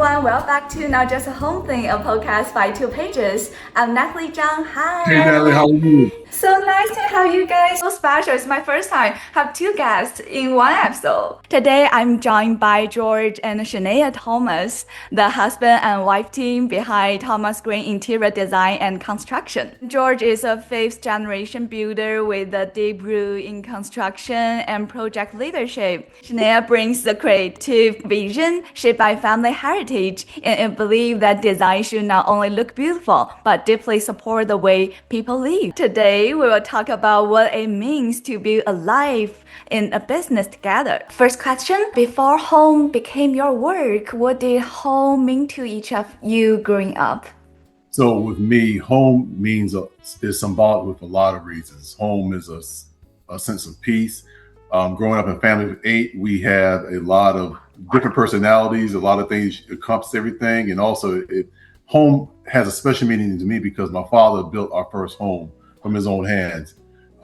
everyone, welcome back to Not Just a Home Thing, a podcast by Two Pages. I'm Natalie Zhang. Hi. Hey Natalie, how are you? So nice to have you guys. So special. It's my first time have two guests in one episode. Today I'm joined by George and Shaynaeh Thomas, the husband and wife team behind Thomas Grae Interior Design and Construction. George is a fifth generation builder with a deep root in construction and project leadership. Shaynaeh brings the creative vision shaped by family heritage and believe that design should not only look beautiful but deeply support the way people live. Today we will talk about what it means to build a life in a business together. First question, before home became your work, what did home mean to each of you growing up? So with me, home is symbolic with a lot of reasons. Home is a sense of peace. Growing up in a family of 8, we have a lot of different personalities, a lot of things encompass everything. And also home has a special meaning to me because my father built our first home from his own hands.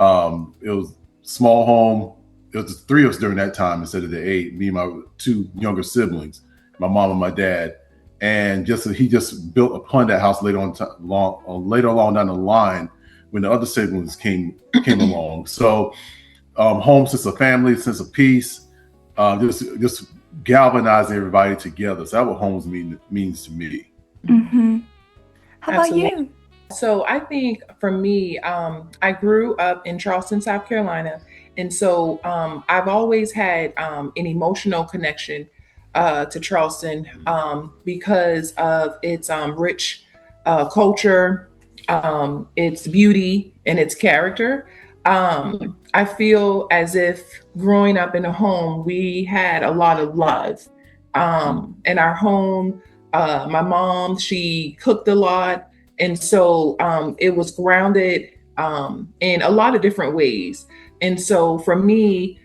It was a small home. It was the 3 of us during that time instead of the 8, me and my 2 younger siblings, my mom and my dad. And he just built upon that house later along down the line when the other siblings came along. So home, sense of family, sense of peace, just galvanizing everybody together. So that's what home means to me. Mm-hmm. How about Absolutely. you? So I think for me, I grew up in Charleston, South Carolina. And so I've always had an emotional connection to Charleston because of its rich culture, its beauty, and its character. I feel as if growing up in a home, we had a lot of love. In our home, my mom, she cooked a lot. And so it was grounded in a lot of different ways. And so for me,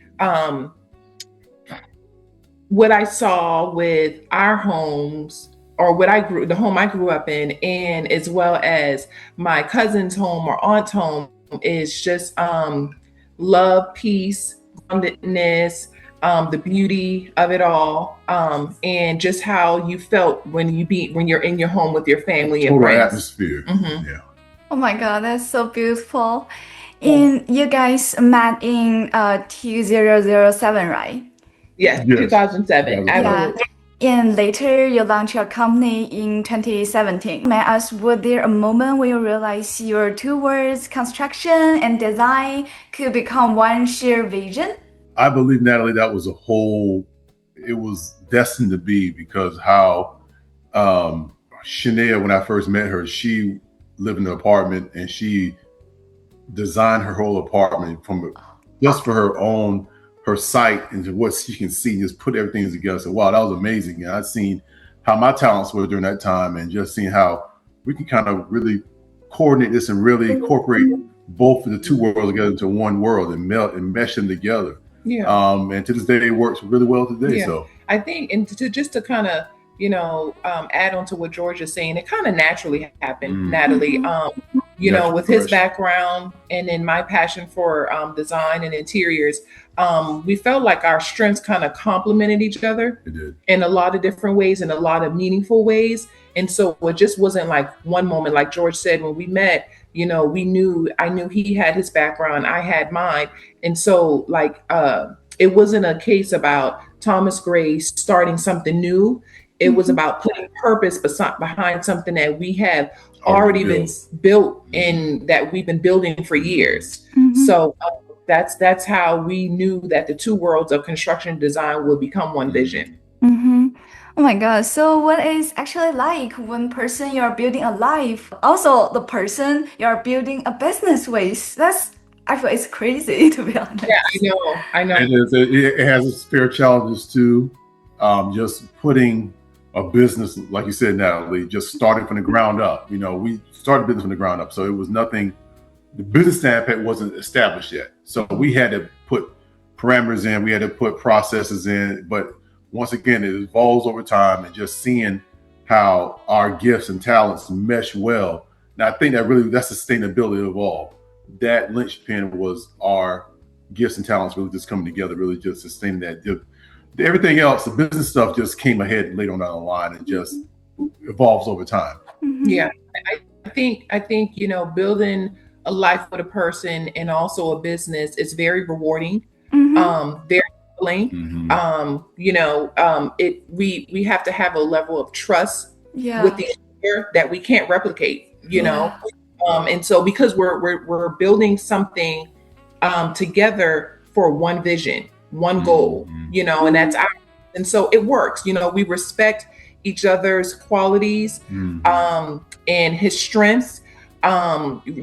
what I saw with our homes, or the home I grew up in, and as well as my cousin's home or aunt's home, is just love, peace, groundedness, the beauty of it all, and just how you felt when you're in your home with your family and Total friends. atmosphere. Mhm. Yeah. Oh my God, that's so beautiful. And you guys met in 2007, right? Yes, Yes. 2007. Yeah. Absolutely. And later you launched your company in 2017. May I ask, was there a moment when you realized your 2 words, construction and design, could become one shared vision? I believe, Natalie, that was it was destined to be because how Shaynaeh, when I first met her, she lived in an apartment and she designed her whole apartment just for her sight and what she can see, just put everything together. So wow, that was amazing. And I've seen how my talents were during that time and just seeing how we can kind of really coordinate this and really incorporate both of the 2 worlds together into one world and melt and mesh them together. Yeah. And to this day, it works really well today. Yeah. So I think, and to kind of, add on to what George is saying, it kind of naturally happened, Natalie. With his background and in my passion for design and interiors, we felt like our strengths kind of complemented each other it did. in a lot of different ways, in a lot of meaningful ways. And so it just wasn't like one moment, like George said, when we met, I knew he had his background, I had mine. And so it wasn't a case about Thomas Grae starting something new. It was about putting purpose behind something that we have already been built and that we've been building for years. Mm-hmm. So that's how we knew that the 2 worlds of construction and design would become one vision. Mm-hmm. Oh my God. So what is actually like one person you're building a life, also the person you're building a business with? I feel it's crazy, to be honest. Yeah, I know. And it has its fair challenges too. Just putting a business, like you said, Natalie, just starting from the ground up. We started business from the ground up. So it was nothing, the business standpoint wasn't established yet. So we had to put parameters in, we had to put processes in. But once again, it evolves over time and just seeing how our gifts and talents mesh well. And I think that's sustainability of all. That linchpin was our gifts and talents really just coming together, really just sustaining that everything else, the business stuff just came ahead later on down the line and just evolves over time. Yeah, I think building a life with a person and also a business is very rewarding, very fulfilling. We have to have a level of trust with each other that we can't replicate. And so because we're building something together for one vision, one goal, and that's ours. And so it works. We respect each other's qualities and his strengths.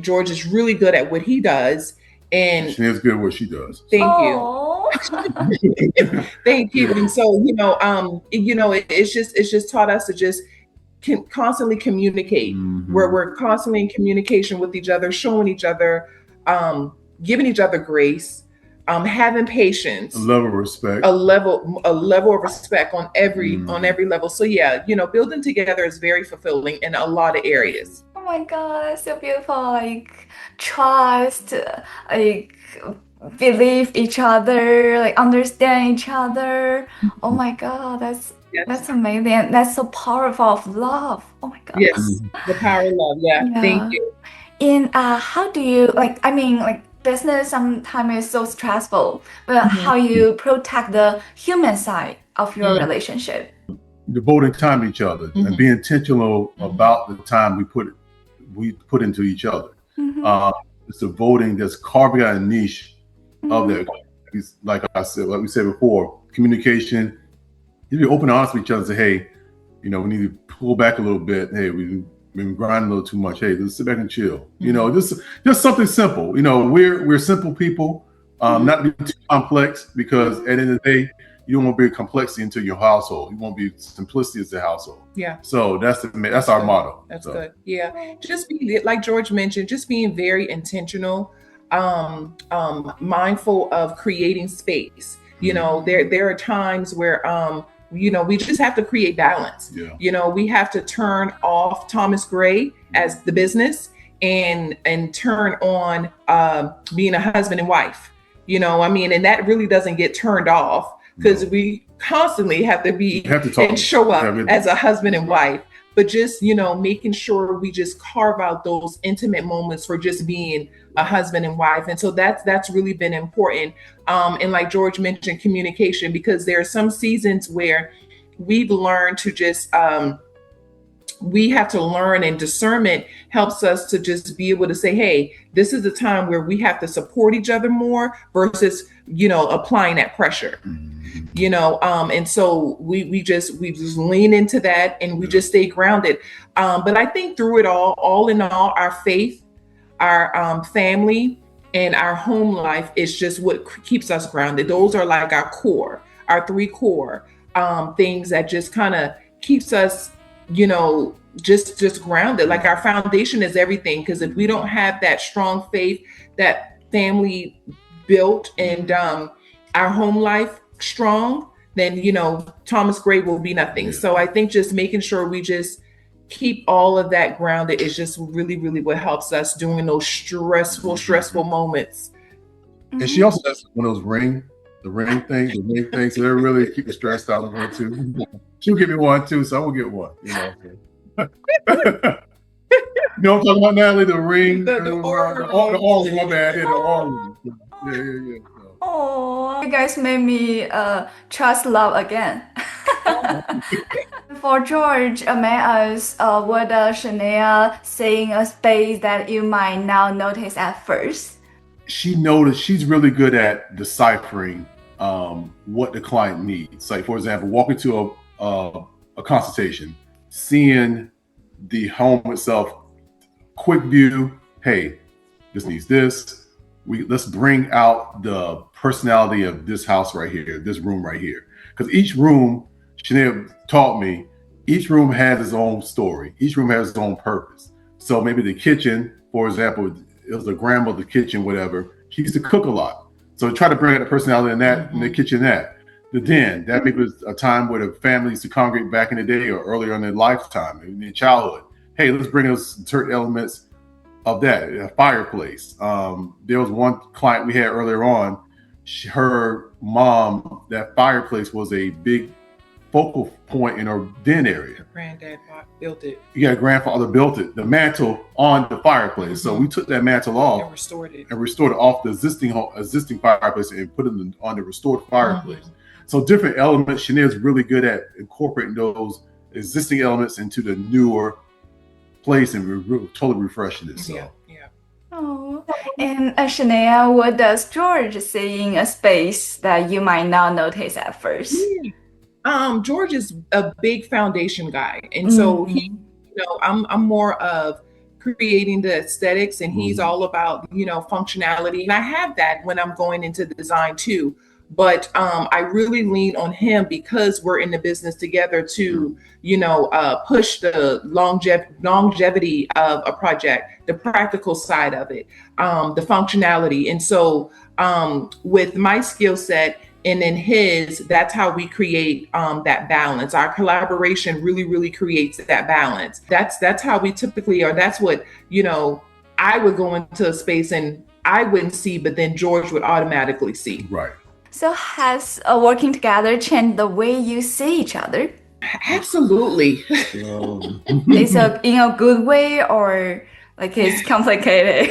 George is really good at what he does, and she is good at what she does. Thank you. Thank you. And so it's just taught us to just constantly communicate. Where we're constantly in communication with each other, showing each other, giving each other grace, having patience, a level of respect, a level of respect on every level. So building together is very fulfilling in a lot of areas. Oh my God, that's so beautiful. Like trust, like believe each other, like understand each other. Oh my God, that's amazing. That's so powerful of love. Oh my God. Yes, the power of love. Yeah. Thank you. And how do you business sometimes is so stressful, but how you protect the human side of your relationship? Devoting time to each other and be intentional about the time we put into each other. It's devoting, that's carving out a niche of that. Like we said before, communication. You be open and honest with each other and say, hey, we need to pull back a little bit. Hey, we've been grinding a little too much. Hey, let's sit back and chill. Just something simple. We're simple people, not be too complex, because at the end of the day, you don't want to bring complexity into your household. You want to be simplicity as a household. Yeah. So that's our motto. That's good. Yeah. Just be, like George mentioned, just being very intentional, mindful of creating space. There are times where we just have to create balance. We have to turn off Thomas Grae as the business and turn on being a husband and wife. And that really doesn't get turned off, because we constantly have to and show up as a husband and wife. But just making sure we just carve out those intimate moments for just being a husband and wife. And so that's really been important. And like George mentioned, communication, because there are some seasons where we've learned to just we have to learn, and discernment helps us to just be able to say, hey, this is the time where we have to support each other more versus applying that pressure. And so we just lean into that, and we just stay grounded. But I think through it all in all, our faith, our family, and our home life is just what keeps us grounded. Those are like our three core things that just kind of keeps us, just grounded. Like our foundation is everything. Because if we don't have that strong faith, that family built, and our home life strong, then Thomas Grae will be nothing. So I think just making sure we just keep all of that grounded is just really, really what helps us during those stressful moments. And she also does one of those ring things, so they really keep you stressed out of her too. She'll give me one too, so I will get one. You know what I'm talking about, Natalie? The ring, the organ. My bad, the organ. Yeah. Oh, you guys made me trust love again. For George, may I ask, what Shaynaeh say in a space that you might now notice at first? She's really good at deciphering what the client needs. Like, for example, walking to a consultation, seeing the home itself, quick view. Hey, this needs this. Let's bring out the personality of this house right here, this room right here. Because each room, Shaynaeh taught me, each room has its own story. Each room has its own purpose. So maybe the kitchen, for example, it was the grandmother's kitchen, whatever. She used to cook a lot. So try to bring out the personality in that, in the kitchen, the den, that maybe was a time where the family used to congregate back in the day or earlier in their lifetime, in their childhood. Hey, let's bring us certain elements of that, a fireplace. There was one client we had earlier on. her mom, that fireplace was a big focal point in her den area. Her granddad built it. Yeah, grandfather built it, the mantle on the fireplace. So we took that mantle off And restored it. off the existing fireplace and put it on the restored fireplace. So different elements. Shaynaeh's really good at incorporating those existing elements into the newer place and totally refreshing it. So. Yeah. Oh, and Shaynaeh, what does George see in a space that you might not notice at first? George is a big foundation guy, and so he, I'm more of creating the aesthetics, and he's all about functionality, and I have that when I'm going into the design too. But I really lean on him because we're in the business together to, push the longevity of a project, the practical side of it, the functionality. And so with my skill set and in his, that's how we create that balance. Our collaboration really, really creates that balance. That's how we typically are. That's what, I would go into a space and I wouldn't see, but then George would automatically see. Right. So has working together changed the way you see each other? Absolutely. Is it in a good way or like it's complicated?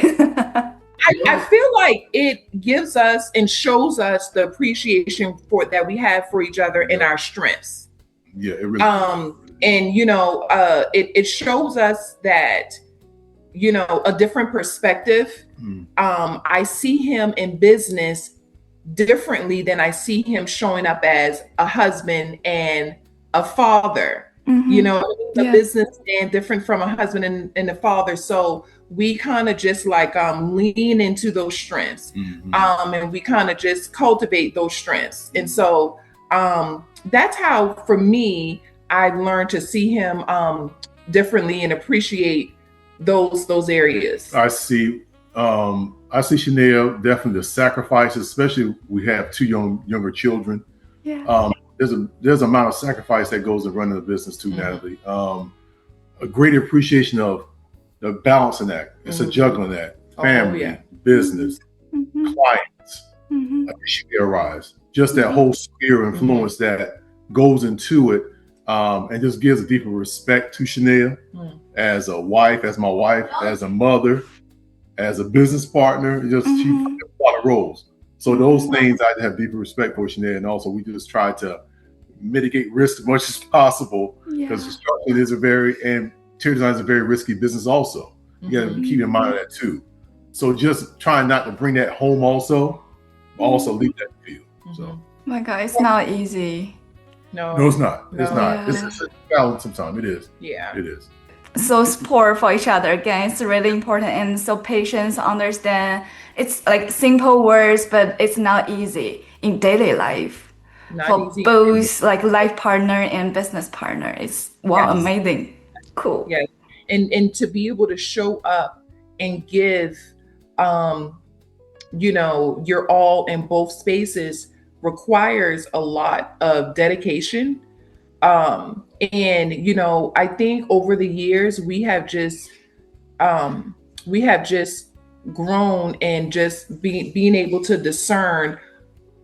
I feel like it gives us and shows us the appreciation that we have for each other and our strengths. Yeah, it really and it shows us that a different perspective. I see him in business differently than I see him showing up as a husband and a father. A businessman different from a husband and a father. So we kind of just like lean into those strengths, and we kind of just cultivate those strengths. And so that's how, for me, I learned to see him differently and appreciate those areas. I see Shaynaeh definitely the sacrifices, especially we have two younger children. Yeah. There's an amount of sacrifice that goes in running the business too, Natalie. A great appreciation of the balancing act. It's a juggling act. Family, business, clients, Shaynaeh Rise. Just that whole sphere of influence that goes into it, and just gives a deeper respect to Shaynaeh as a wife, as my wife, as a mother, as a business partner. Just she plays a lot of roles. So those things I have deeper respect for Shaynaeh, and also we just try to mitigate risk as much as possible because construction is interior design is a very risky business. Also, you got to keep in mind that too. So just trying not to bring that home. Also leave that field. So, my God, it's not easy. No, it's not. It's not. Yeah. It's a balance sometimes. It is. Yeah. It is. So support for each other again, it's really important, and so patience, understand. It's like simple words, but it's not easy in daily life. Not for easy. Both like life partner and business partner. It's amazing. Cool. Yes. And to be able to show up and give your all in both spaces requires a lot of dedication. And I think over the years we have just grown and just being able to discern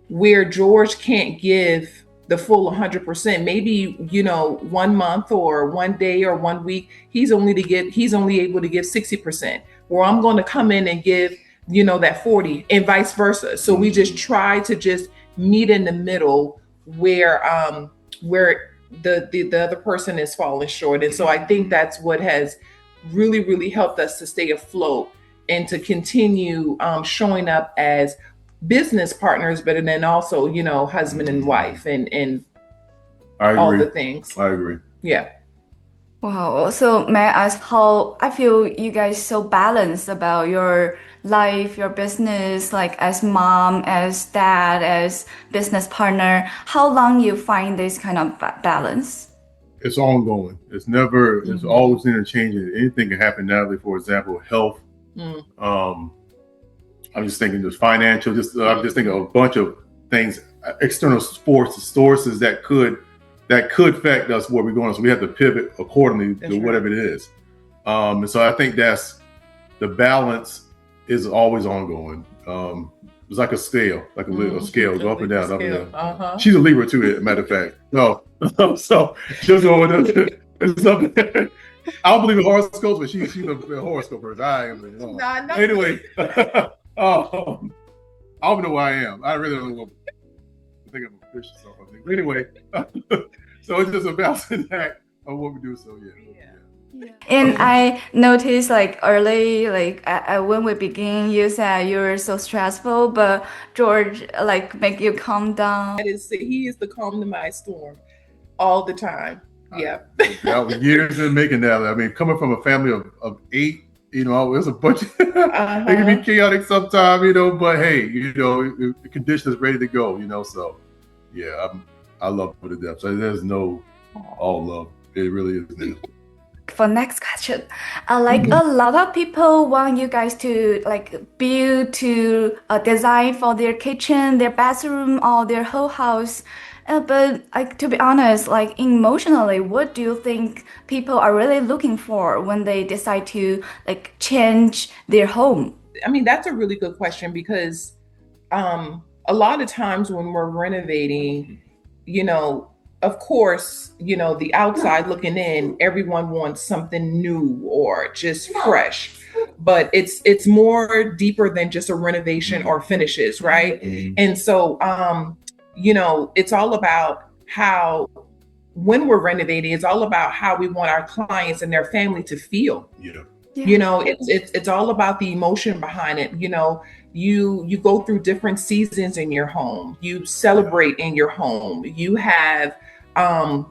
where George can't give the full 100%. Maybe 1 month or 1 day or 1 week he's only able to give 60%, where I'm going to come in and give that 40, and vice versa. So we just try to just meet in the middle where the other person is falling short. And so I think that's what has really, really helped us to stay afloat and to continue showing up as business partners, but then also, husband and wife and I agree. all the things. I agree. Yeah. Wow. So may I ask how I feel you guys so balanced about your life, your business, like as mom, as dad, as business partner. How long you find this kind of balance? It's ongoing. It's never. It's always interchanging. Anything can happen. Natalie, for example, health. I'm just thinking just financial. I'm just thinking of a bunch of things, external sources that could affect us where we're going. So we have to pivot accordingly to whatever it is. And so I think that's the balance is always ongoing. It's like a scale, like a scale, go up and down, up and down. Uh-huh. She's a Libra too, as a matter of fact. No, so she's going it's up there. I don't believe in horoscopes, but she's a horoscope person. I am. No. Nah, Anyway, I don't know where I am. I really don't know what. I think I'm a fish or something. But anyway, so it's just a balancing act of what we do. So yeah. And I noticed like early, like when we begin, you said you were so stressful, but George like make you calm down. He is the calm to my storm all the time. Yeah. That was years in making that. I mean, coming from a family of 8, you know, it's a bunch of, it can be chaotic sometimes, you know, but hey, you know, the condition is ready to go, you know, so yeah, I love it to death. So there's no all love. It really is. For next question, like a lot of people want you guys to like build to design for their kitchen, their bathroom, or their whole house. But like to be honest, like emotionally, what do you think people are really looking for when they decide to like change their home? I mean, that's a really good question because a lot of times when we're renovating, you know, of course, you know, the outside looking in, everyone wants something new or just fresh, but it's more deeper than just a renovation or finishes, right? And so, you know, it's all about how, when we're renovating, it's all about how we want our clients and their family to feel. Yeah. You know, it's all about the emotion behind it. You know, you go through different seasons in your home. You celebrate in your home. You have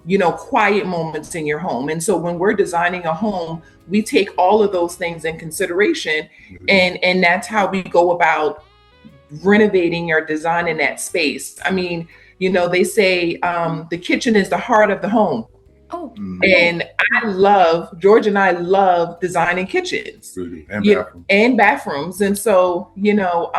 you know, quiet moments in your home. And so when we're designing a home, we take all of those things in consideration. And that's how we go about renovating or designing that space. I mean, you know, they say the kitchen is the heart of the home. Oh. And George and I love designing kitchens. Really. And bathrooms. And bathrooms. And so, you know,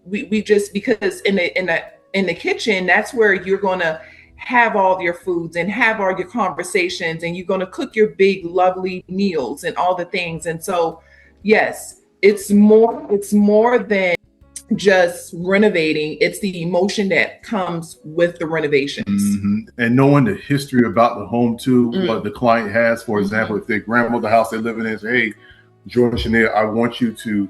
we just, because in the kitchen, that's where you're gonna have all your foods and have all your conversations, and you're going to cook your big, lovely meals and all the things. And so, yes, it's more than just renovating. It's the emotion that comes with the renovations. And knowing the history about the home too, what the client has. For example, if their grandmother house they're living in, say, hey, George and Shaynaeh, I want you to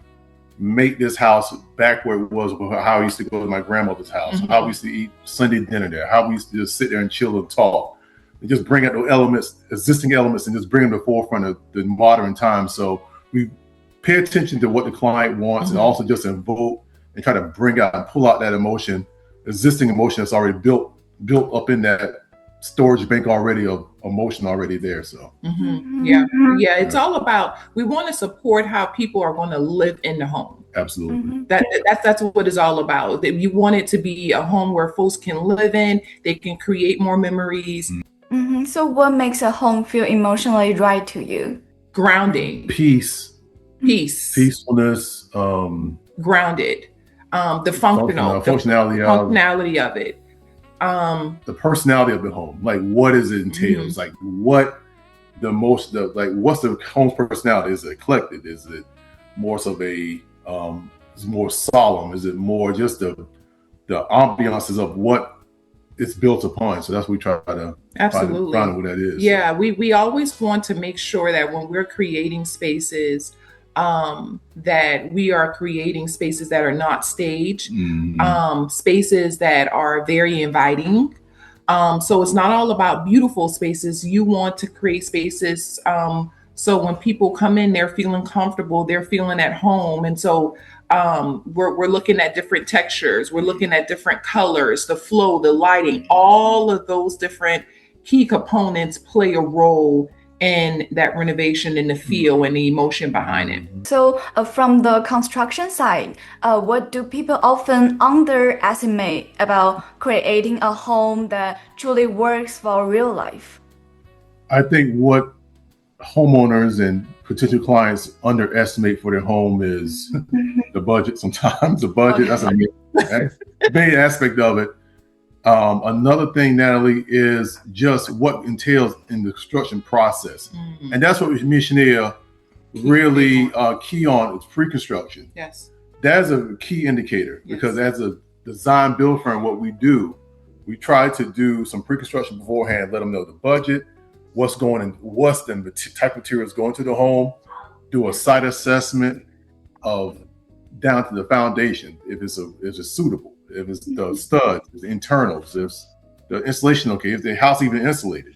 make this house back where it was, how I used to go to my grandmother's house, how we used to eat Sunday dinner there, how we used to just sit there and chill and talk, and just bring out the elements, existing elements, and just bring them to the forefront of the modern times. So we pay attention to what the client wants, and also just invoke and try to bring out and pull out that emotion, existing emotion that's already built up in that storage bank already of emotion already there. So yeah, it's all about, we want to support how people are going to live in the home. Absolutely. That's what it's all about. That you want it to be a home where folks can live in, they can create more memories. So what makes a home feel emotionally right to you? Grounding. Peace. Peacefulness. Grounded. The functionality of it. The personality of the home, like what does it entails, like what's the home's personality? Is it eclectic? Is it more of a is it more solemn? Is it more just the ambiances of what it's built upon? So that's what we try to find what that is. Yeah, we always want to make sure that when we're creating spaces, that we are creating spaces that are not staged, spaces that are very inviting. So it's not all about beautiful spaces. You want to create spaces so when people come in, they're feeling comfortable, they're feeling at home. And so we're looking at different textures, we're looking at different colors, the flow, the lighting, all of those different key components play a role in that renovation and the feel and the emotion behind it. So from the construction side, what do people often underestimate about creating a home that truly works for real life? I think what homeowners and potential clients underestimate for their home is the budget. Sometimes the budget, that's a main aspect of it. Another thing, Natalie, is just what entails in the construction process. And that's what me and Shaynaeh really key on is pre-construction. Yes. that's a key indicator, because as a design build firm, what we do, we try to do some pre-construction beforehand, let them know the budget, what's going in, what's the type of materials going to the home, do a site assessment of down to the foundation, if it's suitable, if it's the studs, the internals, if the installation okay, if the house even insulated,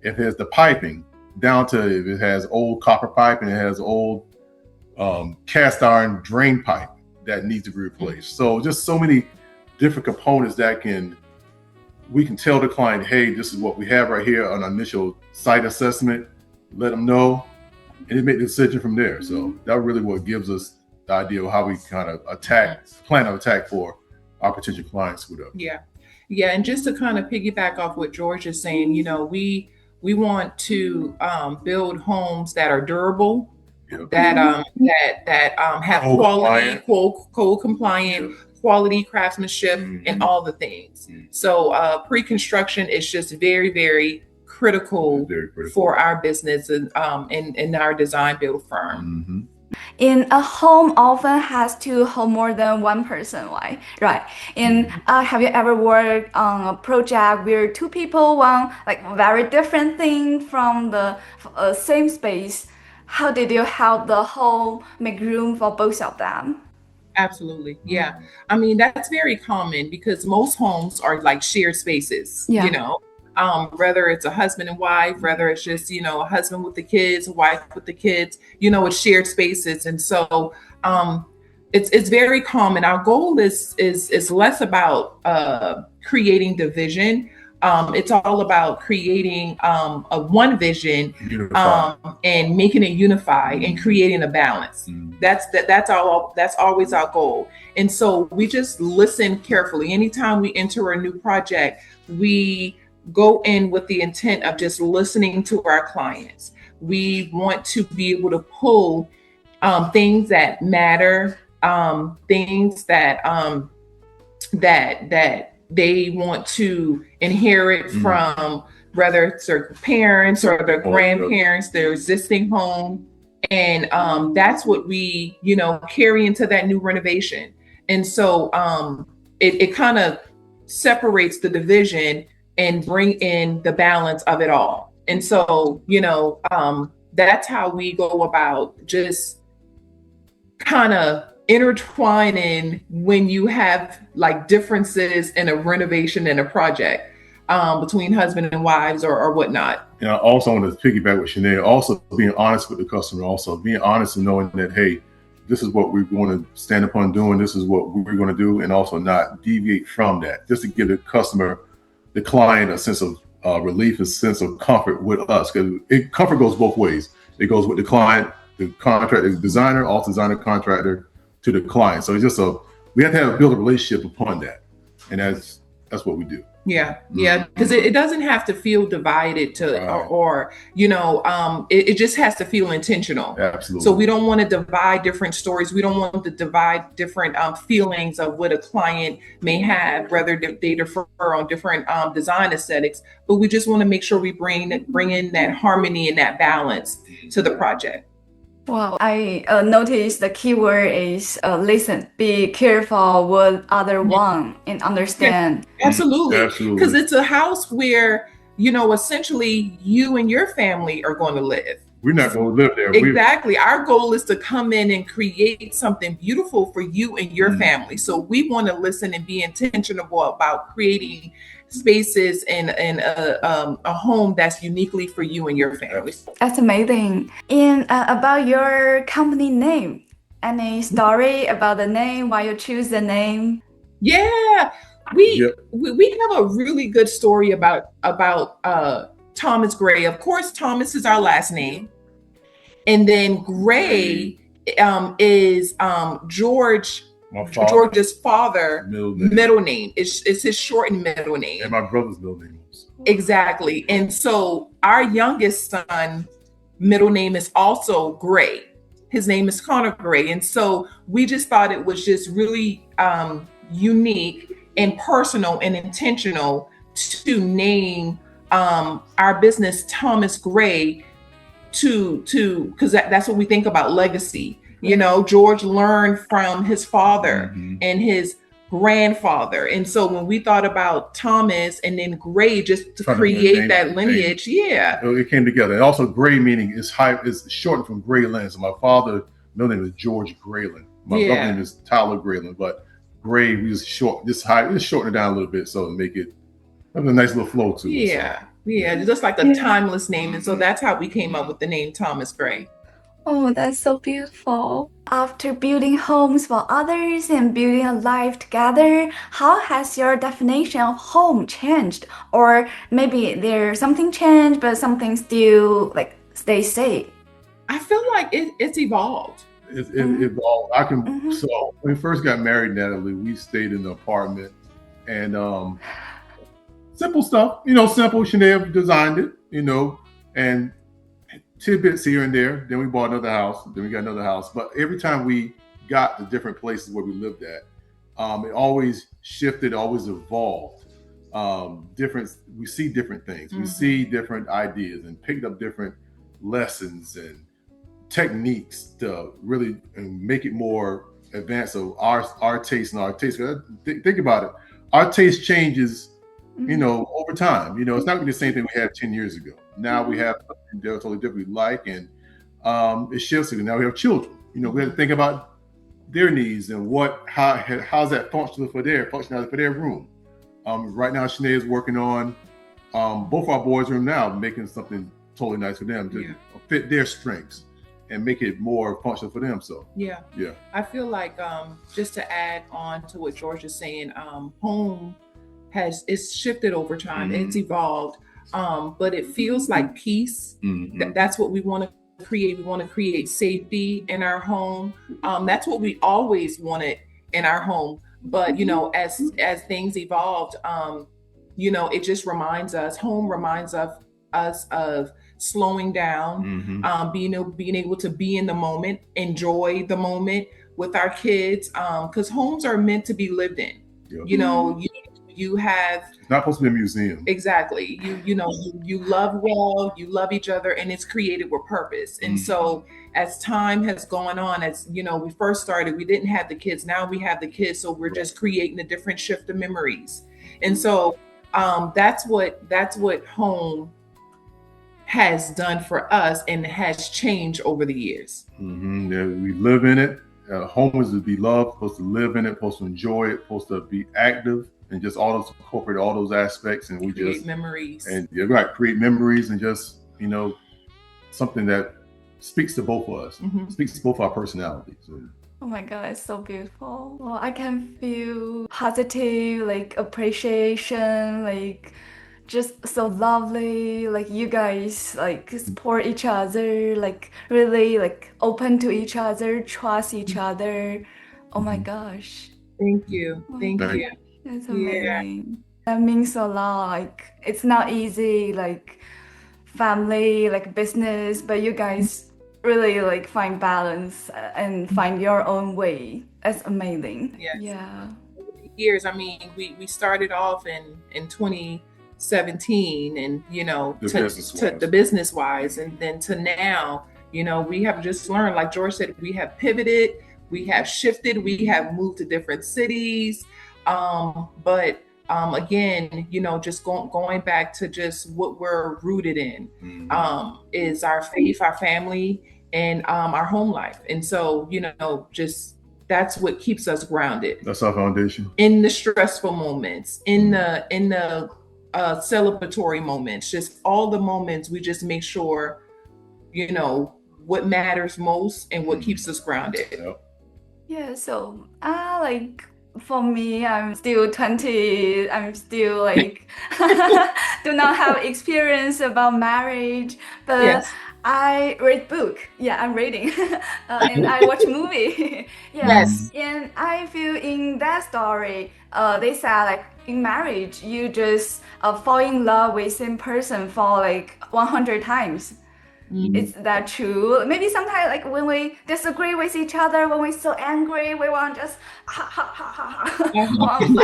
if it has the piping, down to if it has old copper pipe and it has old cast iron drain pipe that needs to be replaced. So just so many different components that we can tell the client, hey, this is what we have right here on initial site assessment, let them know, and they make the decision from there. So that really what gives us the idea of how we kind of plan of attack for our potential clients with us. Yeah. And just to kind of piggyback off what George is saying, you know, we want to build homes that are durable, that have quality, code compliant, quality craftsmanship, and all the things. So pre-construction is just very, very critical for our business and in our design build firm. In a home often has to hold more than one person, right? And have you ever worked on a project where two people want like very different thing from the same space? How did you help the home make room for both of them? Absolutely. Yeah. I mean, that's very common because most homes are like shared spaces, you know, whether it's a husband and wife, whether it's just, you know, a husband with the kids, a wife with the kids, you know, it's shared spaces. And so it's very common. Our goal is less about creating division. It's all about creating a one vision and making it unified and creating a balance. That's always our goal. And so we just listen carefully. Anytime we enter a new project, we go in with the intent of just listening to our clients. We want to be able to pull things that matter, things that they want to inherit from, whether it's their parents or their grandparents, their existing home. And that's what we, you know, carry into that new renovation. And so it kind of separates the division and bring in the balance of it all. And so, you know, that's how we go about just kind of intertwining when you have like differences in a renovation and a project between husband and wives or whatnot. And I also want to piggyback with Shaynaeh, also being honest with the customer, also being honest and knowing that, hey, this is what we're going to stand upon doing, this is what we're going to do, and also not deviate from that, just to give the customer, the client, a sense of relief, a sense of comfort with us, because comfort goes both ways. It goes with the client, the contractor, the designer, also designer, contractor, to the client. So it's just we have to build a relationship upon that, and that's what we do. Yeah, because it doesn't have to feel divided to or you know, it just has to feel intentional. Absolutely. So we don't want to divide different stories. We don't want to divide different feelings of what a client may have, whether they defer on different design aesthetics. But we just want to make sure we bring in that harmony and that balance to the project. Well, I noticed the keyword is listen, be careful what other want and understand. Yeah, absolutely. Because it's a house where, you know, essentially you and your family are going to live. We're not going to live there. Exactly. Our goal is to come in and create something beautiful for you and your family. So we want to listen and be intentional about creating spaces and a home that's uniquely for you and your family. That's amazing. And about your company name, any story about the name, why you choose the name? Yeah, we have a really good story about Thomas Grae. Of course, Thomas is our last name, and then Grae is George's father middle name. It's his shortened middle name. And my brother's middle name. Exactly. And so our youngest son middle name is also Grae. His name is Connor Grae. And so we just thought it was just really unique and personal and intentional to name our business Thomas Grae to because that's what we think about legacy. You know, George learned from his father Mhm. and his grandfather. And so when we thought about Thomas and then Grae just to Trying to create name that the lineage, yeah. It came together. And also Gray meaning is shortened from Grayland. So my father, middle name is George Grayland. My Yeah. brother name is Tyler Grayland, but Gray we was short. Just shorten it down a little bit so to make it have a nice little flow to it. So. Yeah, just like a timeless name. And so that's how we came up with the name Thomas Grae. Oh, that's so beautiful. After building homes for others and building a life together, how has your definition of home changed? Or maybe there's something changed, but something still like stay same. I feel like it's evolved. It Mhm. evolved. I can Mhm. So when we first got married, Natalie, we stayed in the apartment and simple stuff, simple. Shaynaeh designed it, and tidbits here and there. Then we bought another house. Then we got another house. But every time we got the different places where we lived at, it always shifted, always evolved. We see different things. We see different ideas and picked up different lessons and techniques to really make it more advanced. So our taste and our taste. Think about it. Our taste changes, over time. It's not gonna be the same thing we had 10 years ago. Now we have something they're totally different we like, and it shifts. Now we have children. We have to think about their needs and how's that functionality for their room. Right now, Shaynaeh is working on both our boys' room now, making something totally nice for them to fit their strengths and make it more functional for them. So yeah, I feel like just to add on to what George is saying, home it's shifted over time. It's evolved, but it feels like peace. That's what we want to create. We want to create safety in our home. That's what we always wanted in our home. But as things evolved, it just reminds us. Home reminds us of slowing down, being able to be in the moment, enjoy the moment with our kids, because homes are meant to be lived in. Yep. You have, it's not supposed to be a museum. Exactly. You love well, you love each other, and it's created with purpose. And so as time has gone on, as we first started, we didn't have the kids. Now we have the kids, so we're just creating a different shift of memories. And so that's what home has done for us and has changed over the years. Yeah, we live in it. Home is to be loved, supposed to live in it, supposed to enjoy it, supposed to be active, and just incorporate all those aspects. And we create memories. And you're right, create memories and just something that speaks to both of us, speaks to both our personalities. Oh my God, it's so beautiful. Well, I can feel positive, appreciation, just so lovely. You guys support each other, really open to each other, trust each other. Oh my gosh. Thank you. Thank you. That's amazing. That means a lot. It's not easy, family, business, but you guys really find balance and find your own way. That's amazing. Yes. Yeah. Years. I mean, we started off in 2017, and the business wise, and then to now, we have just learned, like George said, we have pivoted, we have shifted, we have moved to different cities. But again, just going back to just what we're rooted in, is our faith, our family, and our home life. And so, just that's what keeps us grounded. That's our foundation. In the stressful moments, in the celebratory moments, just all the moments, we just make sure, what matters most and what keeps us grounded. Yep. Yeah, so for me, I'm still 20. I'm still do not have experience about marriage, but Yes. I read book. Yeah, I'm reading, and I watch movie. Yeah, Yes. And I feel in that story, they say in marriage you just fall in love with same person for 100 times. Is that true? Maybe sometimes when we disagree with each other, when we're so angry, we want just want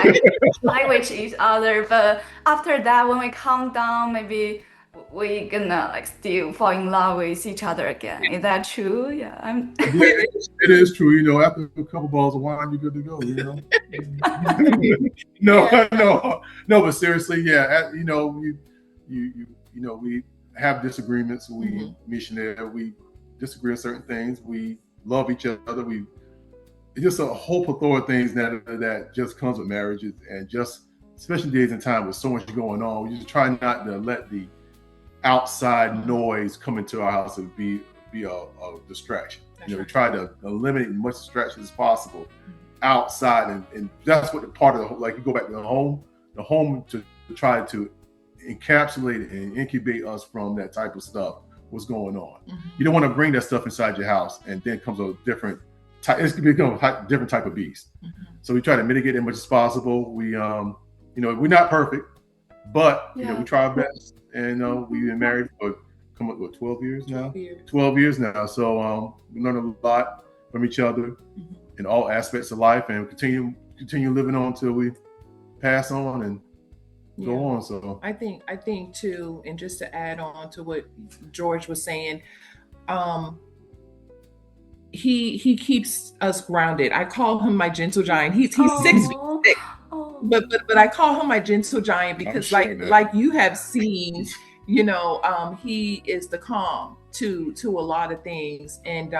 fight with each other. But after that, when we calm down, maybe we gonna like still fall in love with each other again. Is that true? Yeah, Yeah, it is true. You know, after a couple bottles of wine, you're good to go. You know. No, Yeah. no. But seriously, yeah. You know, we have disagreements. We missionary. We disagree on certain things. We love each other. It's just a whole plethora of things that just comes with marriages, and just especially days and time with so much going on. We just try not to let the outside noise come into our house and be a distraction. That's We right. try to eliminate as much distraction as possible outside, and that's what the part of the like you go back to the home to try to encapsulate and incubate us from that type of stuff. What's going on? You don't want to bring that stuff inside your house, and then comes a different type. It's going to become a different type of beast. So we try to mitigate as much as possible. We we're not perfect, but we try our best. And we've been married for 12 years now. 12 years now. So we learn a lot from each other in all aspects of life, and continue living on until we pass on and go on. So I think too, and just to add on to what George was saying, he keeps us grounded. I call him my gentle giant. He's 6 feet thick. But I call him my gentle giant because like you have seen, he is the calm to a lot of things. And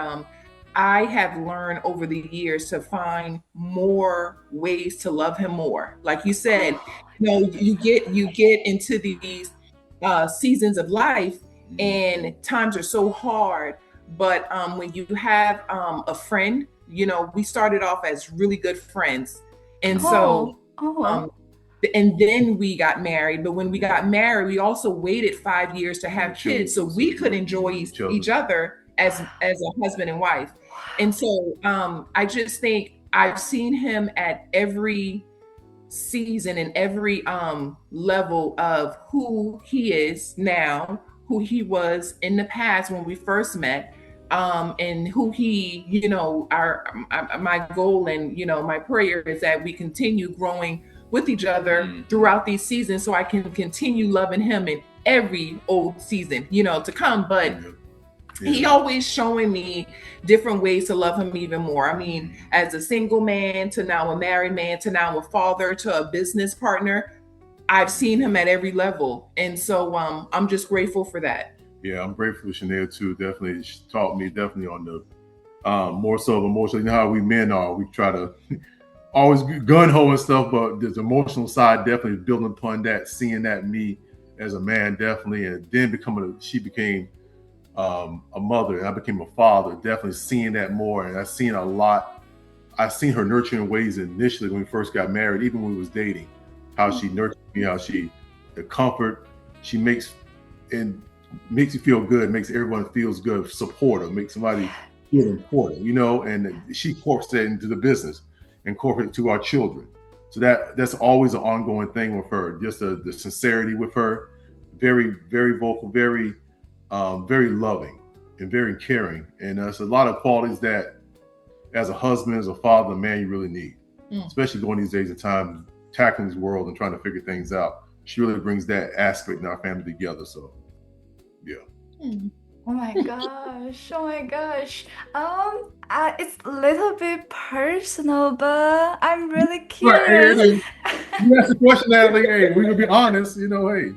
I have learned over the years to find more ways to love him more. Like you said, you get into these seasons of life, and times are so hard. But when you have a friend, we started off as really good friends. And so and then we got married. But when we got married, we also waited 5 years to have kids so we could enjoy each other as a husband and wife. And so I just think I've seen him at every season and every level of who he is now, who he was in the past when we first met, and who he, my goal and, my prayer is that we continue growing with each other throughout these seasons, so I can continue loving him in every old season, to come. But he always showing me different ways to love him even more. I mean, as a single man to now a married man to now a father to a business partner, I've seen him at every level. And so I'm just grateful for that. Yeah, I'm grateful for Shaynaeh too. Definitely, she taught me on the more so of emotional. You know how we men are. We try to always gun ho and stuff, but there's emotional side definitely building upon that, seeing that me as a man definitely, and then she became a mother, and I became a father. Definitely seeing that more, and I've seen a lot. I've seen her nurturing ways initially when we first got married, even when we was dating. How she nurtured me, the comfort she makes, and makes you feel good, makes everyone feels good, supportive, makes somebody feel important, and she incorporates that into the business, incorporate it to our children. So that's always an ongoing thing with her, just the sincerity with her, very, very vocal, very, very loving and very caring. And there's a lot of qualities that as a husband, as a father, a man, you really need, especially going these days of time, tackling this world and trying to figure things out. She really brings that aspect in our family together. So, yeah. Oh my gosh. Oh my gosh. It's a little bit personal, but I'm really curious. Right. You asked the question that, hey, we're gonna be honest, hey.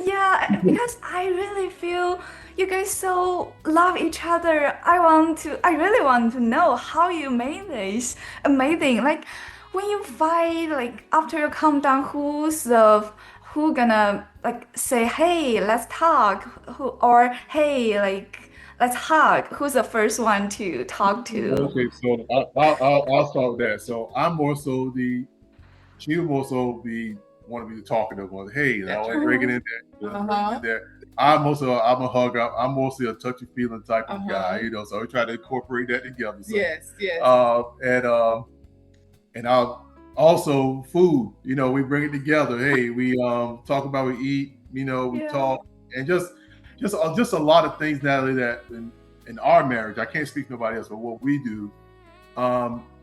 Yeah, because I really feel you guys so love each other. I really want to know how you made this amazing. Like when you fight, like after you calm down, who gonna like say, hey, let's talk, or hey, like let's hug? Who's the first one to talk to? Okay, so I'll start with that. So I'm more so she will more so want to be the talkative one. Hey, breaking in there. I'm a hugger. I'm mostly a touchy feeling type of guy, so we try to incorporate that together. So, yes. And I'll also food, we bring it together. Hey, we talk about, we eat, we talk, and just a lot of things, Natalie, that in our marriage, I can't speak to nobody else, but what we do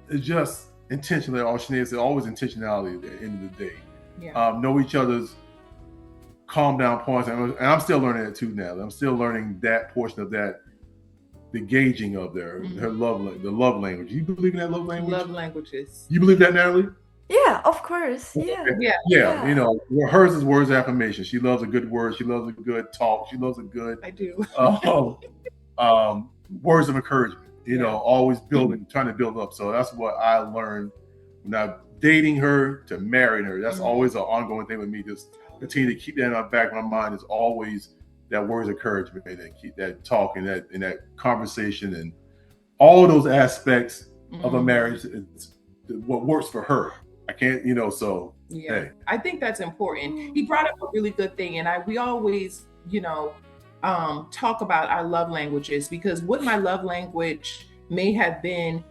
is just intentionally. All Shaynaeh said, always intentionality at the end of the day. Know each other's calm down points, and I'm still learning it too now. I'm still learning that portion of that, the gauging of her love language. You believe in that love language? Love languages. You believe that, Natalie? Yeah, of course. Yeah. Yeah. You know, hers is words of affirmation. She loves a good word. She loves a good talk. She loves a good. I do. Words of encouragement. You know, always building, trying to build up. So that's what I learned when I'm dating her to marrying her. That's always an ongoing thing with me. Just continue to keep that in the back of my mind. Is always that words of encouragement and keep that talk and that conversation and all of those aspects of a marriage. It's what works for her. I can't, you know, so hey. I think that's important. He brought up a really good thing, and we always, you know, talk about our love languages, because what my love language may have been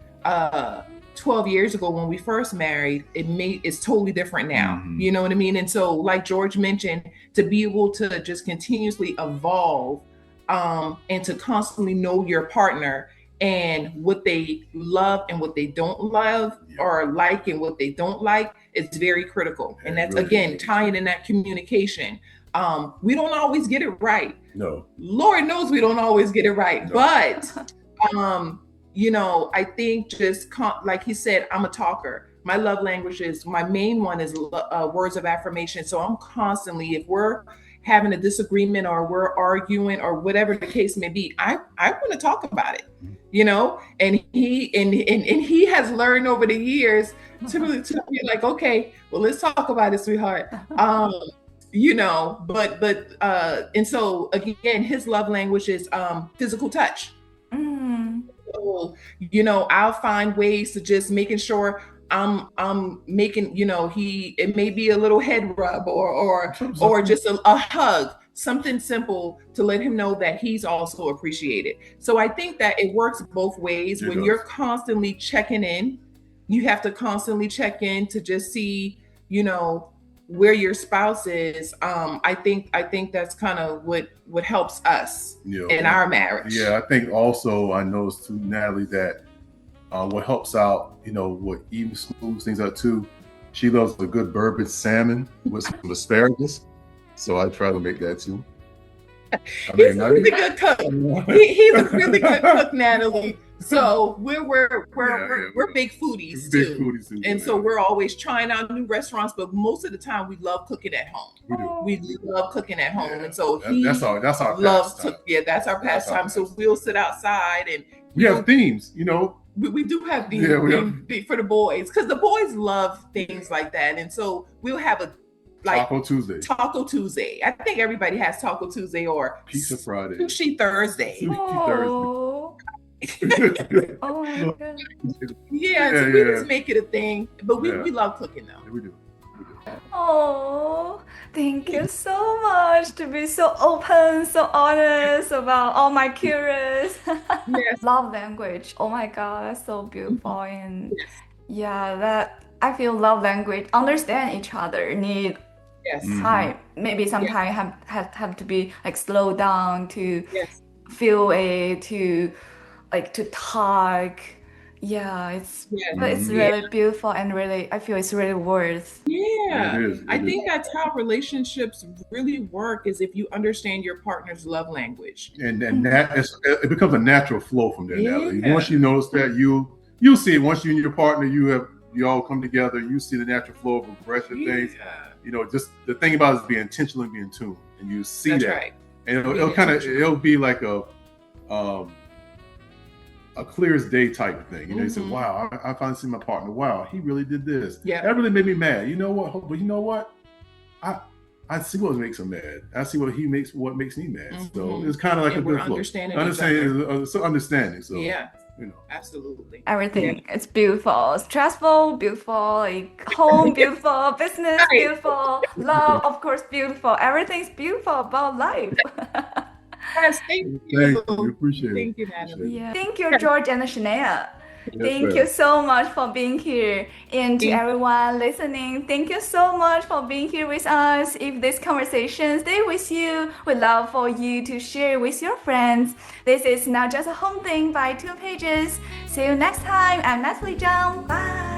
12 years ago when we first married, it's totally different now. You know what I mean? And so, like George mentioned, to be able to just continuously evolve and to constantly know your partner and what they love and what they don't love, or like and what they don't like, it's very critical. And that's, again, tying in that communication. We don't always get it right. No. Lord knows we don't always get it right. No. But, you know, I think just like he said, I'm a talker. My love language is, my main one is words of affirmation. So I'm constantly, if we're having a disagreement or we're arguing or whatever the case may be, I want to talk about it, you know, and he has learned over the years to be like, okay, well, let's talk about it, sweetheart. You know, but and so again, his love language is physical touch. So, you know, I'll find ways to just making sure I'm making, you know, it may be a little head rub or just a hug, something simple to let him know that he's also appreciated. So I think that it works both ways. When you're constantly checking in, you have to constantly check in to just see, you know, where your spouse is. I think that's kind of what helps us in our marriage. Yeah, I think also I noticed too, Natalie, that what helps out, you know, what even smooths things out too, she loves a good bourbon salmon with some asparagus. So I try to make that too. He's a really good cook. He's a really good cook, Natalie. So we're big foodies too. And so we're always trying out new restaurants, but most of the time we love cooking at home. We love cooking at home. And so that's our pastime. That's our pastime. So we'll sit outside and we have themes, you know. We do have themes for the boys, because the boys love things like that. And so we'll have a Taco Tuesday. I think everybody has Taco Tuesday or Pizza Friday. Sushi Thursday. Oh my God. So we just make it a thing. But we love cooking though. Yeah, we do. Oh, thank you so much to be so open, so honest about all my curious. Love language. Oh my God, that's so beautiful. And that I feel love language, understand each other, need time. Maybe sometimes have to be like slow down to feel it, to talk. But it's really beautiful, and really I feel it's really worth. I think that's how relationships really work, is if you understand your partner's love language, and it becomes a natural flow from there. Once you notice that, you'll see it. Once you and your partner, you all come together, you see the natural flow of progression things. You know, just the thing about it is being intentional and being tuned, and you see that's that right. And it'll be like a clear as day type of thing. You know, you say, wow, I finally see my partner. Wow, he really did this. That really made me mad. You know what? But you know what? I see what makes him mad. I see what makes me mad. So it's kind of like a good flow. Understanding. So you know, absolutely. Everything. It's beautiful. Stressful, beautiful. Like home, beautiful. Business, beautiful. Love, of course, beautiful. Everything's beautiful about life. Yes, thank you. Appreciate it. Thank you, Natalie. Thank you, George and Shaynaeh. Thank you so much for being here. And to everyone listening, thank you so much for being here with us. If this conversation stay with you, we'd love for you to share with your friends. This is Not Just a Home Thing by Two Pages. See you next time. I'm Natalie Zhang. Bye.